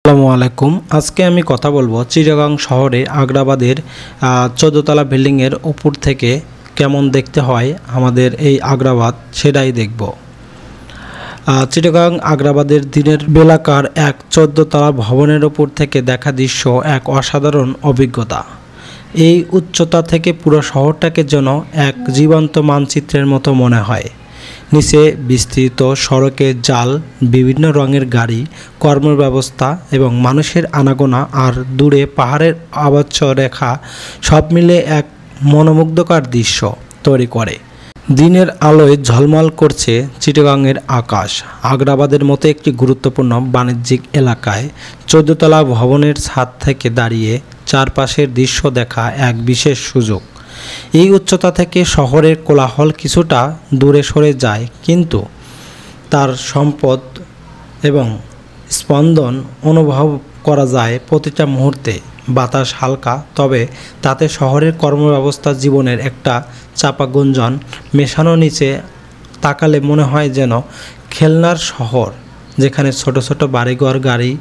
আসসালামু আলাইকুম। আজকে আমি কথা বলবো চিটাগাং শহরে আগ্রাবাদের 14 তলা বিল্ডিংয়ের উপর থেকে কেমন দেখতে হয় আমাদের এই আগ্রাবাদ, সেটাই দেখব। চিটাগাং আগ্রাবাদের দিনের বেলাকার এক 14 তলা ভবনের উপর থেকে দেখা দৃশ্য এক অসাধারণ অভিজ্ঞতা। এই উচ্চতা থেকে পুরো শহরটাকে যেন এক জীবন্ত মানচিত্রের মতো মনে হয়। নিচে বিস্তৃত সড়কের জাল, বিভিন্ন রঙের গাড়ি, কর্মব্যবস্থা এবং মানুষের আনাগোনা, আর দূরে পাহাড়ের আবচ্ছ রেখা, সব মিলে এক মনোমুগ্ধকর দৃশ্য তৈরি করে। দিনের আলোয় ঝলমল করছে চিটাগাংয়ের আকাশ। আগ্রাবাদের মতো একটি গুরুত্বপূর্ণ বাণিজ্যিক এলাকায় 14 তলা ভবনের ছাদ থেকে দাঁড়িয়ে চারপাশের দৃশ্য দেখা এক বিশেষ সুযোগ। এই উচ্চতা থেকে শহরের কোলাহল কিছুটা দূরে সরে যায়, কিন্তু তার সম্পদ এবং স্পন্দন অনুভব করা যায় প্রতিটা মুহূর্তে। বাতাস হালকা, তবে তাতে শহরের কর্মব্যবস্থা জীবনের একটা চাপা গুঞ্জন মেশানো। নিচে তাকালে মনে হয় যেন খেলনার শহর, যেখানে ছোট ছোট বাড়িঘর, গাড়ি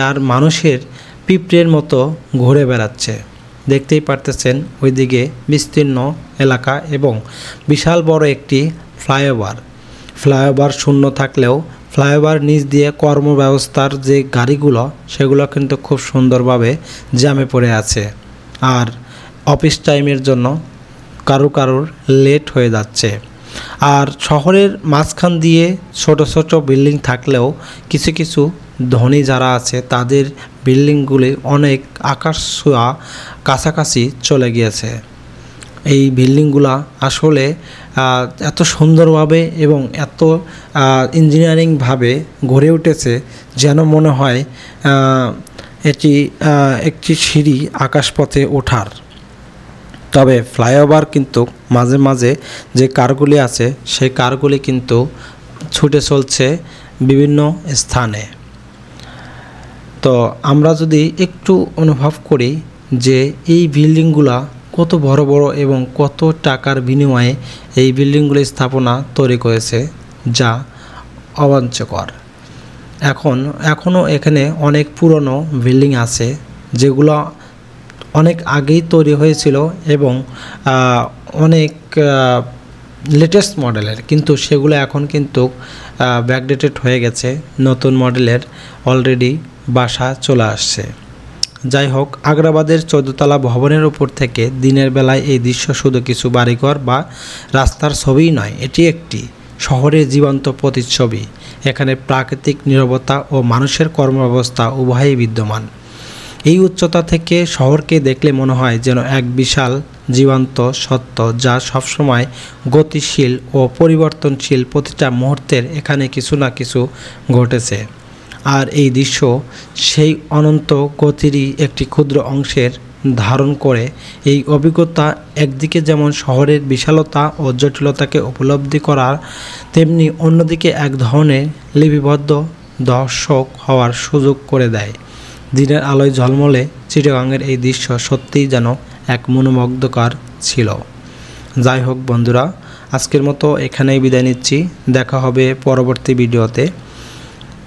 আর মানুষের পিঁপড়ের মতো ঘুরে বেড়াচ্ছে। দেখতেই পারতেছেন ওইদিকে বিস্তীর্ণ এলাকা এবং বিশাল বড় একটি ফ্লাইওভার শূন্য থাকলেও ফ্লাইওভার নিচ দিয়ে কর্মব্যবস্থার যে গাড়িগুলো, সেগুলো কিন্তু খুব সুন্দরভাবে জ্যামে পড়ে আছে। আর অফিস টাইমের জন্য কারুর লেট হয়ে যাচ্ছে। আর শহরের মাঝখান দিয়ে ছোট ছোট বিল্ডিং থাকলেও কিছু কিছু ধনী যারা আছে তাদের বিল্ডিংগুলি অনেক আকাশ ছোঁয়া কাছাকাছি চলে গিয়েছে। এই বিল্ডিংগুলা আসলে এত সুন্দরভাবে এবং এত ইঞ্জিনিয়ারিংভাবে গড়ে উঠেছে যেন মনে হয় এটি একটি সিঁড়ি আকাশপথে ওঠার। তবে ফ্লাইওভার কিন্তু মাঝে মাঝে যে কারগুলি আছে সেই কারগুলি কিন্তু ছুটে চলছে বিভিন্ন স্থানে। তো আমরা যদি একটু অনুভব করি যে এই বিল্ডিংগুলা কত বড় বড় এবং কত টাকার বিনিময়ে এই বিল্ডিংগুলি স্থাপনা তৈরি করেছে, যা অবাঞ্ছকর। এখনও এখানে অনেক পুরনো বিল্ডিং আছে যেগুলো অনেক আগেই তৈরি হয়েছিল এবং অনেক লেটেস্ট মডেলের, কিন্তু সেগুলো এখন কিন্তু ব্যাকডেটেড হয়ে গেছে। নতুন মডেলের অলরেডি বাসা চলে আসছে। যাই হোক, আগ্রাবাদের 14 তলা ভবনের উপর থেকে দিনের বেলায় এই দৃশ্য শুধু কিছু বাড়িঘর বা রাস্তার ছবিই নয়, এটি একটি শহরের জীবন্ত প্রতিচ্ছবি। এখানে প্রাকৃতিক নীরবতা ও মানুষের কর্মব্যবস্থা উভয়ই বিদ্যমান। এই উচ্চতা থেকে শহরকে দেখলে মনে হয় যেন এক বিশাল জীবন্ত সত্য, যা সবসময় গতিশীল ও পরিবর্তনশীল। প্রতিটা মুহূর্তের এখানে কিছু না কিছু ঘটেছে, আর এই দৃশ্য সেই অনন্ত গতিরই একটি ক্ষুদ্র অংশের ধারণ করে। এই অভিজ্ঞতা একদিকে যেমন শহরের বিশালতা ও জটিলতাকে উপলব্ধি করার, তেমনি অন্যদিকে এক ধরনের লিপিবদ্ধ দর্শক হওয়ার সুযোগ করে দেয়। দিনের আলোয় ঝলমলে চিটাগাংয়ের এই দৃশ্য সত্যিই যেন এক মনোমুগ্ধকর ছিল। যাই হোক বন্ধুরা, আজকের মতো এখানেই বিদায় নিচ্ছি। দেখা হবে পরবর্তী ভিডিওতে।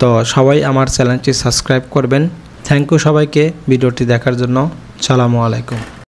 তো সবাই আমার চ্যানেলটি সাবস্ক্রাইব করবেন। থ্যাংক ইউ সবাইকে ভিডিওটি দেখার জন্য। আসসালামু আলাইকুম।